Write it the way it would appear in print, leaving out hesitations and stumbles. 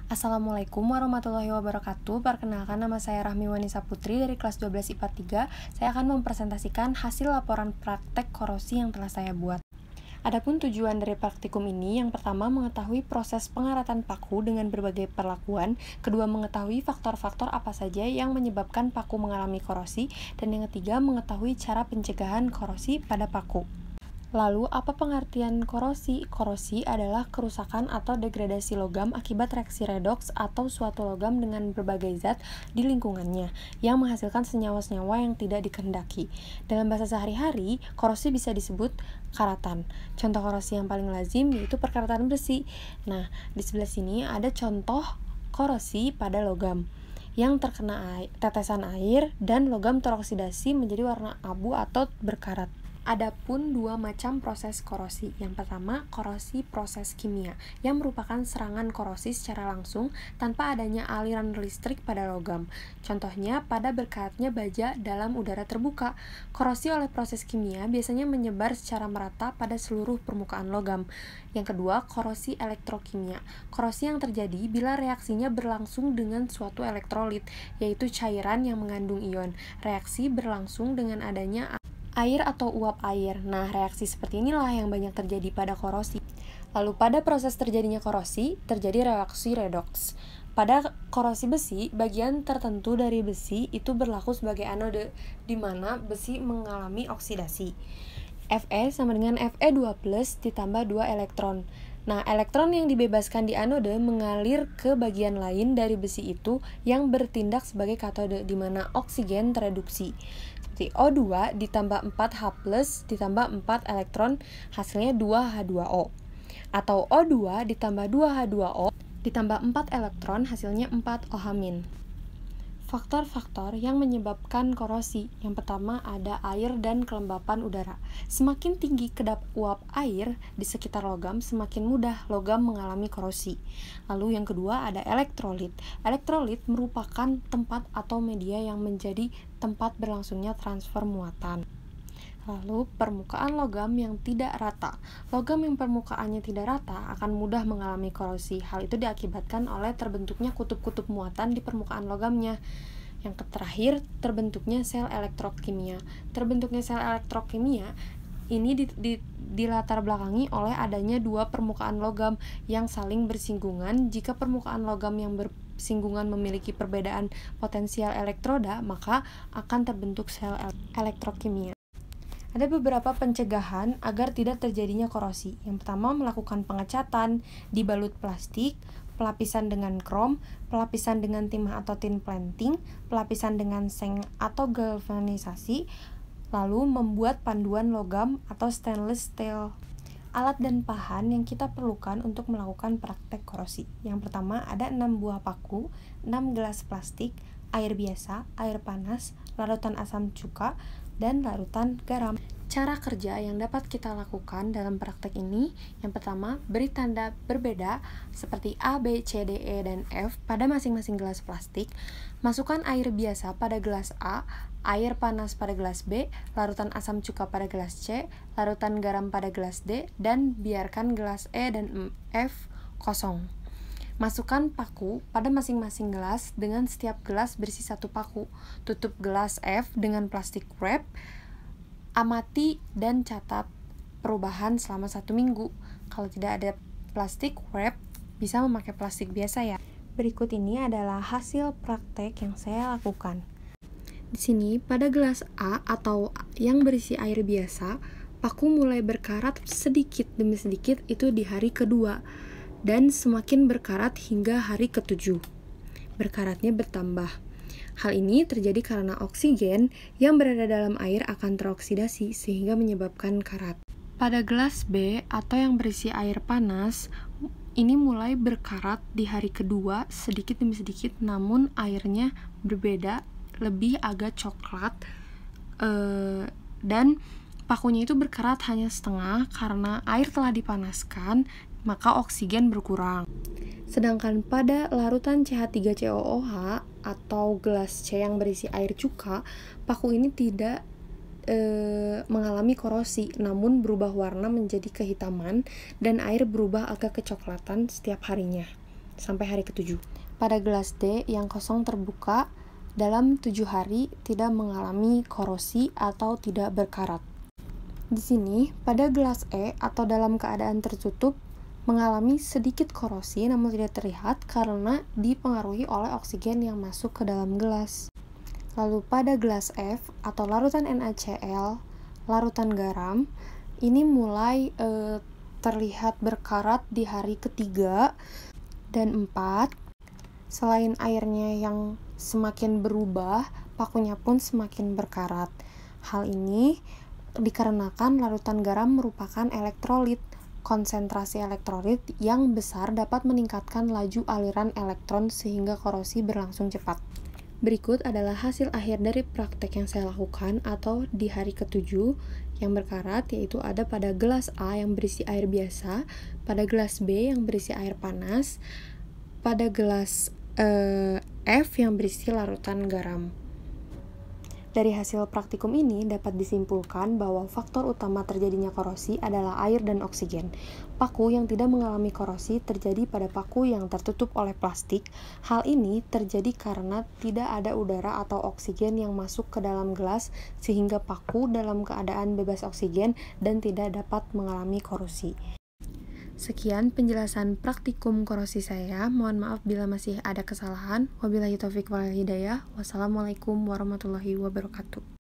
Assalamualaikum warahmatullahi wabarakatuh. Perkenalkan, nama saya Rahmi Wanisa Putri dari kelas 12 IPA 3. Saya akan mempresentasikan hasil laporan praktek korosi yang telah saya buat. Adapun tujuan dari praktikum ini, yang pertama mengetahui proses pengaratan paku dengan berbagai perlakuan, kedua mengetahui faktor-faktor apa saja yang menyebabkan paku mengalami korosi, dan yang ketiga mengetahui cara pencegahan korosi pada paku. Lalu, apa pengertian korosi? Korosi adalah kerusakan atau degradasi logam akibat reaksi redoks atau suatu logam dengan berbagai zat di lingkungannya yang menghasilkan senyawa-senyawa yang tidak dikehendaki. Dalam bahasa sehari-hari, korosi bisa disebut karatan. Contoh korosi yang paling lazim yaitu perkaratan besi. Nah, di sebelah sini ada contoh korosi pada logam yang terkena tetesan air dan logam teroksidasi menjadi warna abu atau berkarat. Adapun dua macam proses korosi. Yang pertama, korosi proses kimia, yang merupakan serangan korosi secara langsung tanpa adanya aliran listrik pada logam. Contohnya, pada berkaratnya baja dalam udara terbuka. Korosi oleh proses kimia biasanya menyebar secara merata pada seluruh permukaan logam. Yang kedua, korosi elektrokimia. Korosi yang terjadi bila reaksinya berlangsung dengan suatu elektrolit, yaitu cairan yang mengandung ion. Reaksi berlangsung dengan adanya air atau uap air. Nah, reaksi seperti inilah yang banyak terjadi pada korosi. Lalu pada proses terjadinya korosi, terjadi reaksi redoks. Pada korosi besi, bagian tertentu dari besi itu berlaku sebagai anode, di mana besi mengalami oksidasi. Fe sama dengan Fe2+ ditambah 2 elektron. Nah, elektron yang dibebaskan di anode mengalir ke bagian lain dari besi itu yang bertindak sebagai katode, di mana oksigen tereduksi. O2 ditambah 4H+ ditambah 4 elektron, hasilnya 2H2O. Atau O2 ditambah 2H2O ditambah 4 elektron, hasilnya 4OH-. Faktor-faktor yang menyebabkan korosi. Yang pertama ada air dan kelembapan udara. Semakin tinggi kedap uap air di sekitar logam, semakin mudah logam mengalami korosi. Lalu yang kedua ada elektrolit. Elektrolit merupakan tempat atau media yang menjadi tempat berlangsungnya transfer muatan. Lalu, permukaan logam yang tidak rata. Logam yang permukaannya tidak rata akan mudah mengalami korosi. Hal itu diakibatkan oleh terbentuknya kutub-kutub muatan di permukaan logamnya. Yang terakhir, terbentuknya sel elektrokimia. Terbentuknya sel elektrokimia ini dilatar belakangi oleh adanya dua permukaan logam yang saling bersinggungan. Jika permukaan logam yang bersinggungan memiliki perbedaan potensial elektroda, maka akan terbentuk sel elektrokimia. Ada beberapa pencegahan agar tidak terjadinya korosi. Yang pertama, melakukan pengecatan, dibalut plastik, pelapisan dengan krom, pelapisan dengan timah atau tin planting, pelapisan dengan seng atau galvanisasi, lalu membuat panduan logam atau stainless steel. Alat dan bahan yang kita perlukan untuk melakukan praktek korosi. Yang pertama, ada 6 buah paku, 6 gelas plastik, air biasa, air panas, larutan asam cuka, dan larutan garam. Cara kerja yang dapat kita lakukan dalam praktek ini, yang pertama, beri tanda berbeda seperti A, B, C, D, E, dan F pada masing-masing gelas plastik. Masukkan air biasa pada gelas A, air panas pada gelas B, larutan asam cuka pada gelas C, larutan garam pada gelas D, dan biarkan gelas E dan F kosong. Masukkan paku pada masing-masing gelas dengan setiap gelas berisi 1 paku. Tutup gelas F dengan plastik wrap. Amati dan catat perubahan selama 1 minggu. Kalau tidak ada plastik wrap, bisa memakai plastik biasa ya. Berikut ini adalah hasil praktek yang saya lakukan. Di sini pada gelas A atau yang berisi air biasa, paku mulai berkarat sedikit demi sedikit itu di hari kedua, dan semakin berkarat hingga hari ke-7. Berkaratnya bertambah. Hal ini terjadi karena oksigen yang berada dalam air akan teroksidasi sehingga menyebabkan karat. Pada gelas B atau yang berisi air panas, ini mulai berkarat di hari kedua sedikit demi sedikit, namun airnya berbeda, lebih agak coklat, dan pakunya itu berkarat hanya setengah karena air telah dipanaskan, maka oksigen berkurang. Sedangkan pada larutan CH3COOH atau gelas C yang berisi air cuka, paku ini tidak mengalami korosi, namun berubah warna menjadi kehitaman dan air berubah agak kecoklatan setiap harinya. sampai hari ke-7. Pada gelas D yang kosong terbuka dalam 7 hari tidak mengalami korosi atau tidak berkarat. Di sini, pada gelas E atau dalam keadaan tertutup, mengalami sedikit korosi namun tidak terlihat karena dipengaruhi oleh oksigen yang masuk ke dalam gelas. Lalu pada gelas F atau larutan NaCl, larutan garam, ini mulai terlihat berkarat di hari ke-3 dan 4. Selain airnya yang semakin berubah, pakunya pun semakin berkarat. Hal ini dikarenakan larutan garam merupakan elektrolit. Konsentrasi elektrolit yang besar dapat meningkatkan laju aliran elektron sehingga korosi berlangsung cepat. Berikut adalah hasil akhir dari praktek yang saya lakukan atau di hari ke-7 yang berkarat, yaitu ada pada gelas A yang berisi air biasa, pada gelas B yang berisi air panas, pada gelas F yang berisi larutan garam. Dari hasil praktikum ini dapat disimpulkan bahwa faktor utama terjadinya korosi adalah air dan oksigen. Paku yang tidak mengalami korosi terjadi pada paku yang tertutup oleh plastik. Hal ini terjadi karena tidak ada udara atau oksigen yang masuk ke dalam gelas sehingga paku dalam keadaan bebas oksigen dan tidak dapat mengalami korosi. Sekian penjelasan praktikum korosi saya. Mohon maaf bila masih ada kesalahan. Wabillahi taufiq wal hidayah. Wassalamualaikum warahmatullahi wabarakatuh.